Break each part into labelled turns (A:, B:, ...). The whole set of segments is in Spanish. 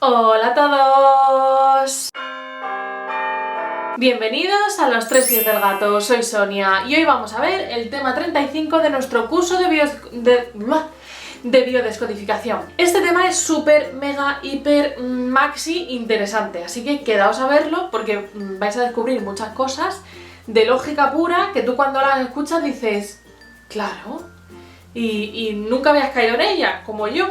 A: Hola a todos. Bienvenidos a los 3 pies del gato, soy Sonia y hoy vamos a ver el tema 35 de nuestro curso de biodescodificación. Este tema es súper, mega, hiper, maxi interesante, así que quedaos a verlo porque vais a descubrir muchas cosas de lógica pura que tú cuando las escuchas dices, claro, y nunca habías caído en ella, como yo.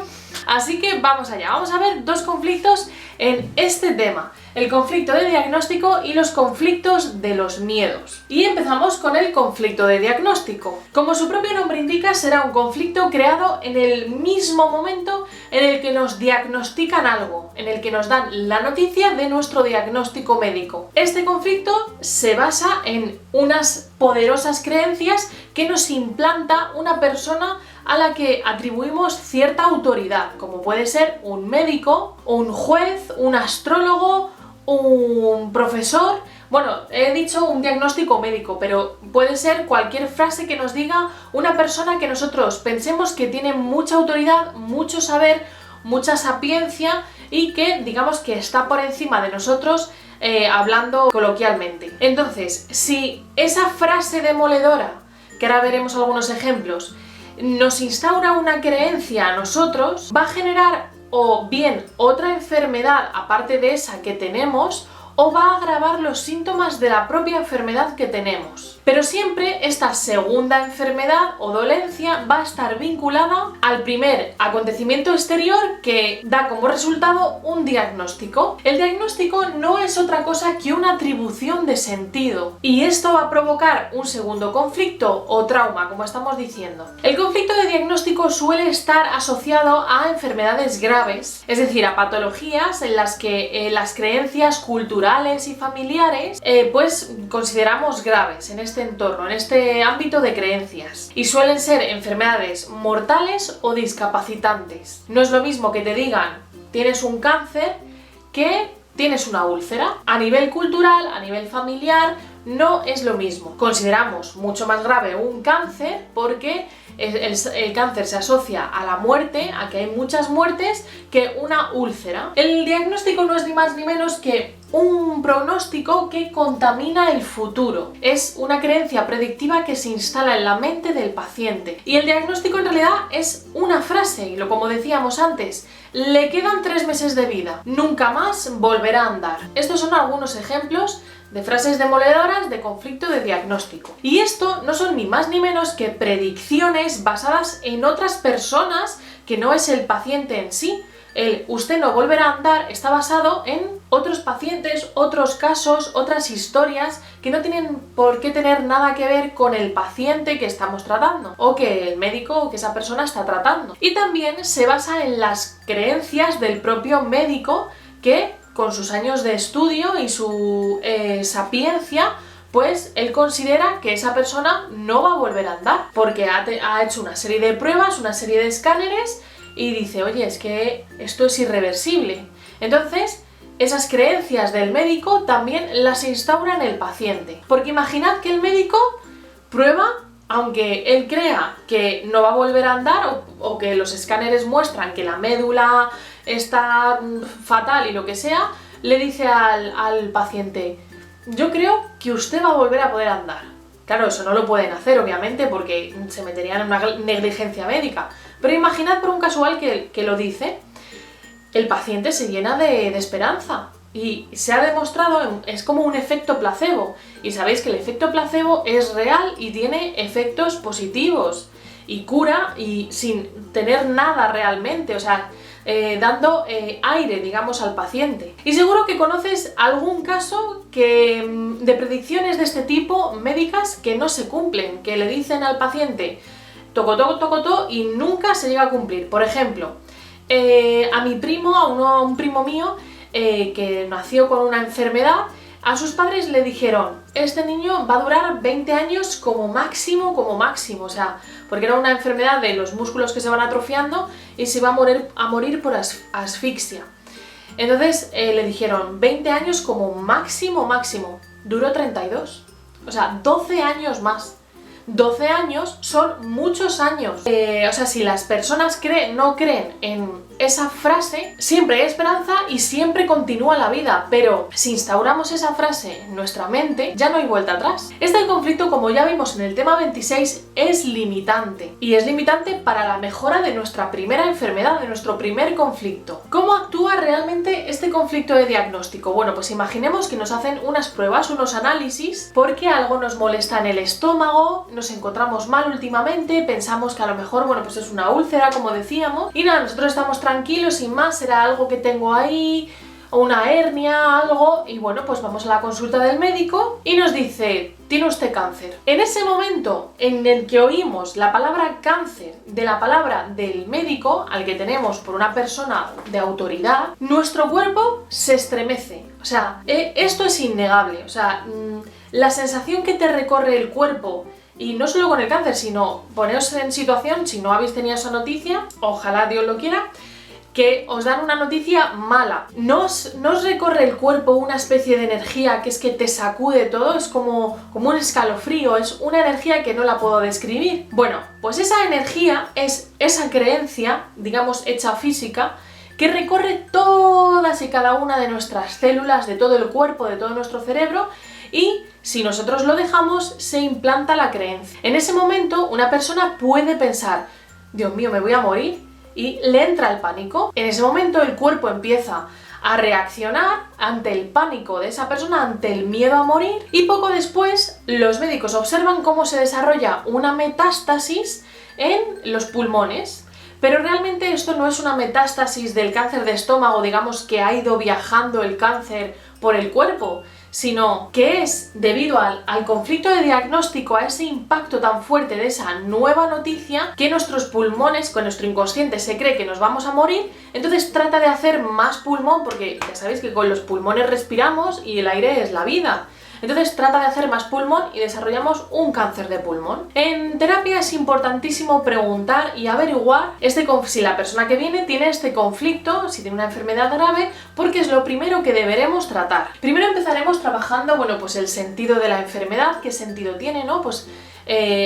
A: Así que vamos allá, vamos a ver dos conflictos en este tema: el conflicto de diagnóstico y los conflictos de los miedos. Y empezamos con el conflicto de diagnóstico. Como su propio nombre indica, será un conflicto creado en el mismo momento en el que nos diagnostican algo, en el que nos dan la noticia de nuestro diagnóstico médico. Este conflicto se basa en unas poderosas creencias que nos implanta una persona a la que atribuimos cierta autoridad, como puede ser un médico, un juez, un astrólogo, un profesor. Bueno, he dicho un diagnóstico médico, pero puede ser cualquier frase que nos diga una persona que nosotros pensemos que tiene mucha autoridad, mucho saber, mucha sapiencia y que digamos que está por encima de nosotros, hablando coloquialmente. Entonces, si esa frase demoledora, que ahora veremos algunos ejemplos, nos instaura una creencia a nosotros, va a generar o bien otra enfermedad aparte de esa que tenemos, o va a agravar los síntomas de la propia enfermedad que tenemos. Pero siempre esta segunda enfermedad o dolencia va a estar vinculada al primer acontecimiento exterior que da como resultado un diagnóstico. El diagnóstico no es otra cosa que una atribución de sentido, y esto va a provocar un segundo conflicto o trauma, como estamos diciendo. El conflicto de diagnóstico suele estar asociado a enfermedades graves, es decir, a patologías en las que las creencias culturales y familiares pues consideramos graves en este entorno, en este ámbito de creencias, y suelen ser enfermedades mortales o discapacitantes. No es lo mismo que te digan tienes un cáncer que tienes una úlcera. A nivel cultural, a nivel familiar, no es lo mismo. Consideramos mucho más grave un cáncer porque el cáncer se asocia a la muerte, a que hay muchas muertes, que una úlcera. El diagnóstico no es ni más ni menos que un pronóstico que contamina el futuro. Es una creencia predictiva que se instala en la mente del paciente. Y el diagnóstico en realidad es una frase, y como decíamos antes, le quedan 3 meses de vida, nunca más volverá a andar. Estos son algunos ejemplos de frases demoledoras de conflicto de diagnóstico. Y esto no son ni más ni menos que predicciones basadas en otras personas, que no es el paciente en sí. El usted no volverá a andar está basado en otros pacientes, otros casos, otras historias que no tienen por qué tener nada que ver con el paciente que estamos tratando, o que el médico o que esa persona está tratando. Y también se basa en las creencias del propio médico, que con sus años de estudio y su sapiencia, pues él considera que esa persona no va a volver a andar, porque ha hecho una serie de pruebas, una serie de escáneres, y dice, oye, es que esto es irreversible. Entonces, esas creencias del médico también las instaura en el paciente. Porque imaginad que el médico prueba, aunque él crea que no va a volver a andar, o que los escáneres muestran que la médula está fatal y lo que sea, le dice al paciente, yo creo que usted va a volver a poder andar. Claro, eso no lo pueden hacer, obviamente, porque se meterían en una negligencia médica. Pero imaginad por un casual que lo dice, el paciente se llena de esperanza. Y se ha demostrado, es como un efecto placebo. Y sabéis que el efecto placebo es real y tiene efectos positivos. Y cura y sin tener nada realmente, o sea, dando aire, digamos, al paciente. Y seguro que conoces algún caso de predicciones de este tipo médicas que no se cumplen, que le dicen al paciente tocotó, tocotó y nunca se llega a cumplir. Por ejemplo, a mi primo, a un primo mío que nació con una enfermedad, a sus padres le dijeron, este niño va a durar 20 años como máximo, o sea, porque era una enfermedad de los músculos que se van atrofiando y se va a morir por asfixia. Entonces le dijeron 20 años como máximo, duró 32, o sea, 12 años más. 12 años son muchos años. O sea, si las personas no creen en esa frase, siempre hay esperanza y siempre continúa la vida, pero si instauramos esa frase en nuestra mente, ya no hay vuelta atrás. Este conflicto, como ya vimos en el tema 26, es limitante, y es limitante para la mejora de nuestra primera enfermedad, de nuestro primer conflicto. ¿Cómo actúa realmente este conflicto de diagnóstico? Bueno, pues imaginemos que nos hacen unas pruebas, unos análisis, porque algo nos molesta en el estómago, nos encontramos mal últimamente, pensamos que a lo mejor, bueno, pues es una úlcera, como decíamos, y nada, nosotros estamos tranquilos, sin más, será algo que tengo ahí, o una hernia, algo, y bueno, pues vamos a la consulta del médico y nos dice: tiene usted cáncer. En ese momento en el que oímos la palabra cáncer de la palabra del médico, al que tenemos por una persona de autoridad, nuestro cuerpo se estremece. O sea, esto es innegable. O sea, la sensación que te recorre el cuerpo, y no solo con el cáncer, sino poneos en situación, si no habéis tenido esa noticia, ojalá Dios lo quiera, que os dan una noticia mala. ¿No os recorre el cuerpo una especie de energía que es que te sacude todo? Es como un escalofrío, es una energía que no la puedo describir. Bueno, pues esa energía es esa creencia, digamos, hecha física, que recorre todas y cada una de nuestras células, de todo el cuerpo, de todo nuestro cerebro, y si nosotros lo dejamos, se implanta la creencia. En ese momento, una persona puede pensar: Dios mío, me voy a morir, y le entra el pánico. En ese momento el cuerpo empieza a reaccionar ante el pánico de esa persona, ante el miedo a morir, y poco después los médicos observan cómo se desarrolla una metástasis en los pulmones. Pero realmente esto no es una metástasis del cáncer de estómago, digamos, que ha ido viajando el cáncer por el cuerpo, sino que es debido al conflicto de diagnóstico, a ese impacto tan fuerte de esa nueva noticia, que nuestros pulmones, con nuestro inconsciente, se cree que nos vamos a morir, entonces trata de hacer más pulmón, porque ya sabéis que con los pulmones respiramos y el aire es la vida. Entonces trata de hacer más pulmón y desarrollamos un cáncer de pulmón. En terapia es importantísimo preguntar y averiguar si la persona que viene tiene este conflicto, si tiene una enfermedad grave, porque es lo primero que deberemos tratar. Primero empezaremos trabajando, bueno, pues el sentido de la enfermedad, qué sentido tiene, ¿no? Pues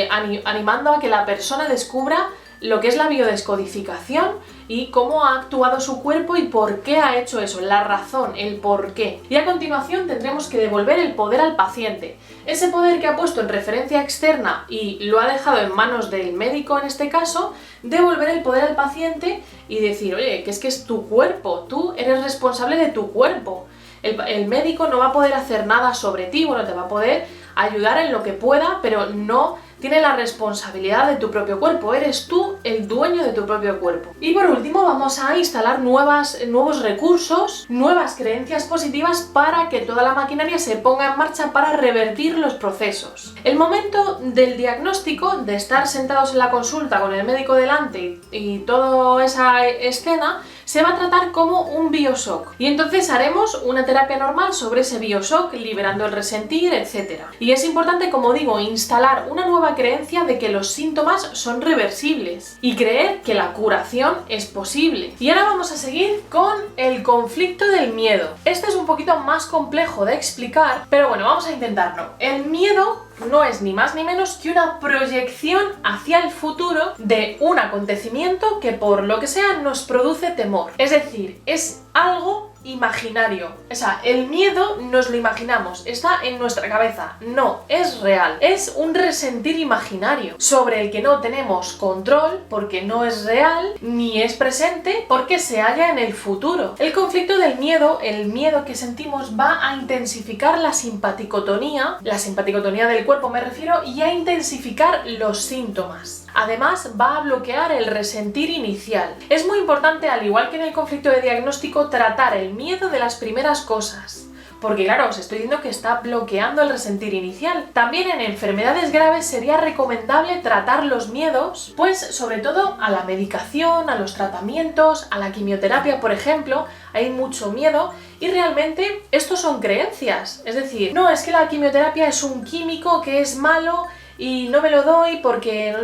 A: animando a que la persona descubra lo que es la biodescodificación y cómo ha actuado su cuerpo y por qué ha hecho eso, la razón, el por qué. Y a continuación tendremos que devolver el poder al paciente. Ese poder que ha puesto en referencia externa y lo ha dejado en manos del médico en este caso, devolver el poder al paciente y decir: oye, que es tu cuerpo, tú eres responsable de tu cuerpo. El médico no va a poder hacer nada sobre ti, bueno, te va a poder ayudar en lo que pueda, pero no tiene la responsabilidad de tu propio cuerpo, eres tú el dueño de tu propio cuerpo. Y por último vamos a instalar nuevos recursos, nuevas creencias positivas para que toda la maquinaria se ponga en marcha para revertir los procesos. El momento del diagnóstico, de estar sentados en la consulta con el médico delante y toda esa escena, se va a tratar como un bioshock. Y entonces haremos una terapia normal sobre ese bioshock, liberando el resentir, etc. Y es importante, como digo, instalar una nueva creencia de que los síntomas son reversibles y creer que la curación es posible. Y ahora vamos a seguir con el conflicto del miedo. Este es un poquito más complejo de explicar, pero bueno, vamos a intentarlo. El miedo no es ni más ni menos que una proyección hacia el futuro de un acontecimiento que por lo que sea nos produce temor. Es decir, es algo imaginario. O sea, el miedo nos lo imaginamos, está en nuestra cabeza. No, es real. Es un resentir imaginario sobre el que no tenemos control porque no es real ni es presente porque se halla en el futuro. El conflicto del miedo, el miedo que sentimos, va a intensificar la simpaticotonía del cuerpo me refiero, y a intensificar los síntomas. Además, va a bloquear el resentir inicial. Es muy importante, al igual que en el conflicto de diagnóstico, tratar el miedo de las primeras cosas. Porque claro, os estoy diciendo que está bloqueando el resentir inicial. También en enfermedades graves sería recomendable tratar los miedos, pues sobre todo a la medicación, a los tratamientos, a la quimioterapia, por ejemplo, hay mucho miedo y realmente estos son creencias. Es decir, no, es que la quimioterapia es un químico que es malo y no me lo doy porque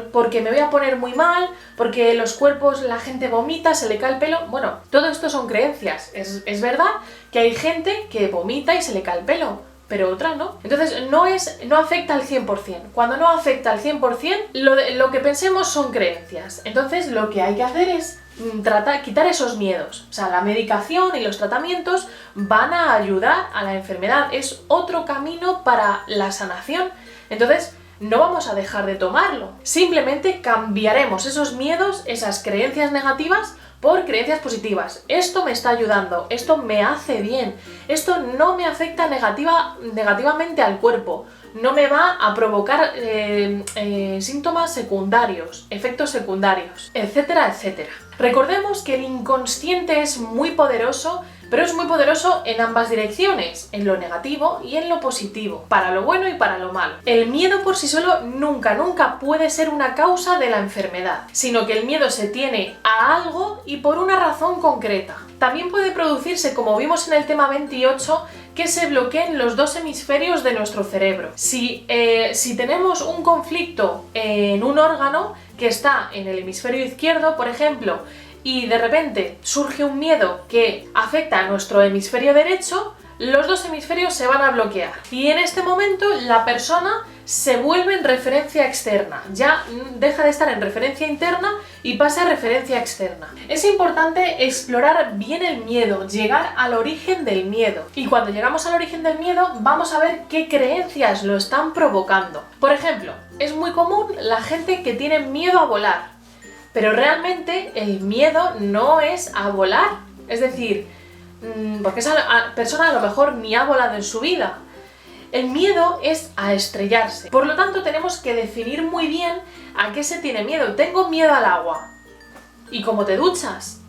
A: me voy a poner muy mal, porque los cuerpos, la gente vomita, se le cae el pelo. Bueno, todo esto son creencias. Es verdad que hay gente que vomita y se le cae el pelo, pero otra no. Entonces no afecta al 100%. Cuando no afecta al 100%, lo que pensemos son creencias. Entonces lo que hay que hacer es quitar esos miedos. O sea, la medicación y los tratamientos van a ayudar a la enfermedad, es otro camino para la sanación. Entonces, no vamos a dejar de tomarlo, simplemente cambiaremos esos miedos, esas creencias negativas por creencias positivas. Esto me está ayudando, esto me hace bien, esto no me afecta negativamente al cuerpo, no me va a provocar síntomas secundarios, efectos secundarios, etcétera, etcétera. Recordemos que el inconsciente es muy poderoso, pero es muy poderoso en ambas direcciones, en lo negativo y en lo positivo, para lo bueno y para lo malo. El miedo por sí solo nunca puede ser una causa de la enfermedad, sino que el miedo se tiene a algo y por una razón concreta. También puede producirse, como vimos en el tema 28, que se bloqueen los dos hemisferios de nuestro cerebro. Si tenemos un conflicto en un órgano que está en el hemisferio izquierdo, por ejemplo, y de repente surge un miedo que afecta a nuestro hemisferio derecho, los dos hemisferios se van a bloquear. Y en este momento la persona se vuelve en referencia externa, ya deja de estar en referencia interna y pasa a referencia externa. Es importante explorar bien el miedo, llegar al origen del miedo. Y cuando llegamos al origen del miedo, vamos a ver qué creencias lo están provocando. Por ejemplo, es muy común la gente que tiene miedo a volar. Pero realmente el miedo no es a volar, es decir, porque esa persona a lo mejor ni ha volado en su vida. El miedo es a estrellarse. Por lo tanto, tenemos que definir muy bien a qué se tiene miedo. Tengo miedo al agua. ¿Y cómo te duchas?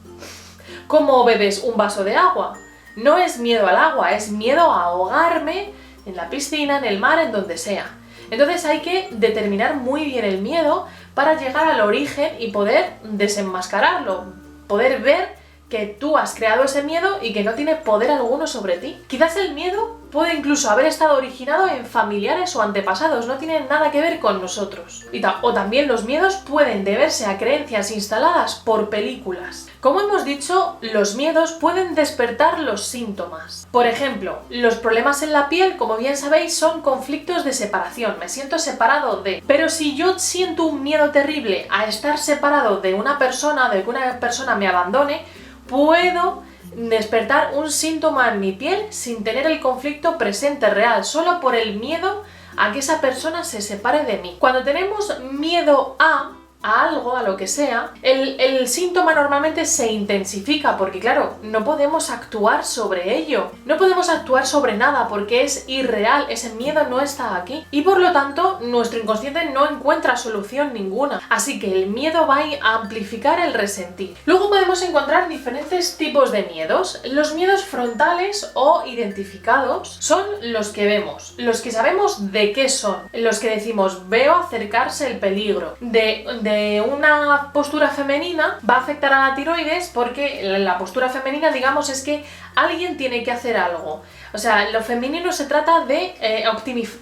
A: ¿Cómo bebes un vaso de agua? No es miedo al agua, es miedo a ahogarme en la piscina, en el mar, en donde sea. Entonces hay que determinar muy bien el miedo para llegar al origen y poder desenmascararlo, poder ver que tú has creado ese miedo y que no tiene poder alguno sobre ti. Quizás el miedo puede incluso haber estado originado en familiares o antepasados, no tiene nada que ver con nosotros. O también los miedos pueden deberse a creencias instaladas por películas. Como hemos dicho, los miedos pueden despertar los síntomas. Por ejemplo, los problemas en la piel, como bien sabéis, son conflictos de separación. Me siento separado de... Pero si yo siento un miedo terrible a estar separado de una persona, de que una persona me abandone, puedo despertar un síntoma en mi piel sin tener el conflicto presente real, solo por el miedo a que esa persona se separe de mí. Cuando tenemos miedo a algo, a lo que sea, el síntoma normalmente se intensifica porque, claro, no podemos actuar sobre ello. No podemos actuar sobre nada porque es irreal, ese miedo no está aquí. Y por lo tanto, nuestro inconsciente no encuentra solución ninguna. Así que el miedo va a amplificar el resentir. Luego podemos encontrar diferentes tipos de miedos. Los miedos frontales o identificados son los que vemos, los que sabemos de qué son, los que decimos, veo acercarse el peligro, de una postura femenina va a afectar a la tiroides porque la postura femenina, digamos, es que alguien tiene que hacer algo. O sea, lo femenino se trata de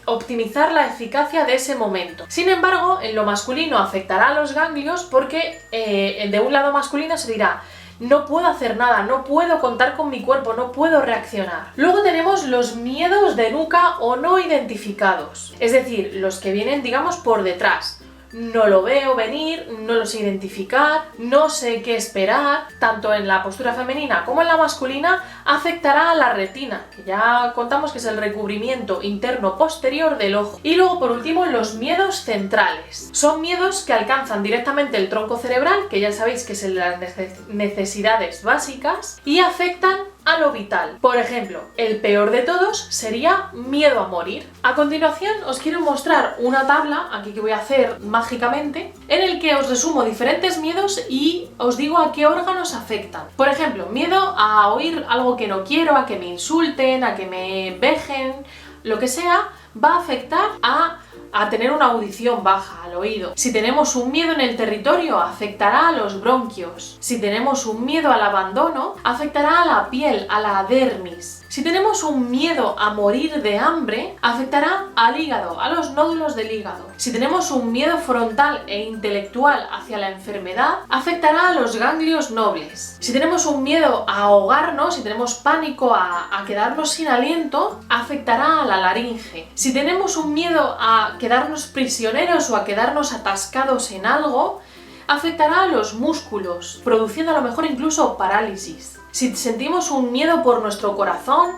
A: optimizar la eficacia de ese momento. Sin embargo, en lo masculino afectará a los ganglios porque de un lado masculino se dirá, no puedo hacer nada, no puedo contar con mi cuerpo, no puedo reaccionar. Luego tenemos los miedos de nuca o no identificados, es decir, los que vienen, digamos, por detrás. No lo veo venir, no lo sé identificar, no sé qué esperar. Tanto en la postura femenina como en la masculina afectará a la retina, que ya contamos que es el recubrimiento interno posterior del ojo. Y luego, por último, los miedos centrales. Son miedos que alcanzan directamente el tronco cerebral, que ya sabéis que es el de las necesidades básicas, y afectan a lo vital. Por ejemplo, el peor de todos sería miedo a morir. A continuación os quiero mostrar una tabla, aquí que voy a hacer mágicamente, en el que os resumo diferentes miedos y os digo a qué órganos afectan. Por ejemplo, miedo a oír algo que no quiero, a que me insulten, a que me vejen, lo que sea, va a afectar a tener una audición baja, al oído. Si tenemos un miedo en el territorio, afectará a los bronquios. Si tenemos un miedo al abandono, afectará a la piel, a la dermis. Si tenemos un miedo a morir de hambre, afectará al hígado, a los nódulos del hígado. Si tenemos un miedo frontal e intelectual hacia la enfermedad, afectará a los ganglios nobles. Si tenemos un miedo a ahogarnos, si tenemos pánico a quedarnos sin aliento, afectará a la laringe. Si tenemos un miedo a quedarnos prisioneros o a quedarnos atascados en algo, afectará a los músculos, produciendo a lo mejor incluso parálisis. Si sentimos un miedo por nuestro corazón,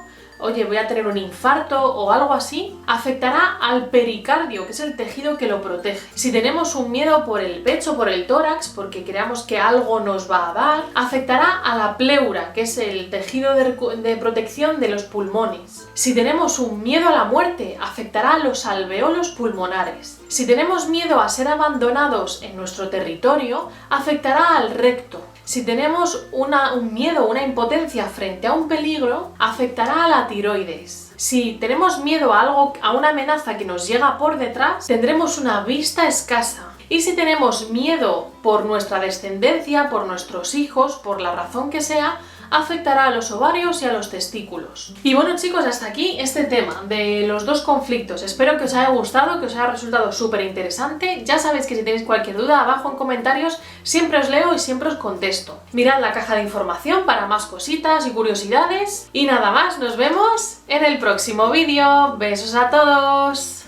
A: oye, voy a tener un infarto o algo así, afectará al pericardio, que es el tejido que lo protege. Si tenemos un miedo por el pecho, por el tórax, porque creamos que algo nos va a dar, afectará a la pleura, que es el tejido de protección de los pulmones. Si tenemos un miedo a la muerte, afectará a los alveolos pulmonares. Si tenemos miedo a ser abandonados en nuestro territorio, afectará al recto. Si tenemos un miedo, una impotencia frente a un peligro, afectará a la tiroides. Si tenemos miedo a algo, a una amenaza que nos llega por detrás, tendremos una vista escasa. Y si tenemos miedo por nuestra descendencia, por nuestros hijos, por la razón que sea, afectará a los ovarios y a los testículos. Y bueno chicos, hasta aquí este tema de los dos conflictos. Espero que os haya gustado, que os haya resultado súper interesante. Ya sabéis que si tenéis cualquier duda, abajo en comentarios siempre os leo y siempre os contesto. Mirad la caja de información para más cositas y curiosidades. Y nada más, nos vemos en el próximo vídeo. Besos a todos.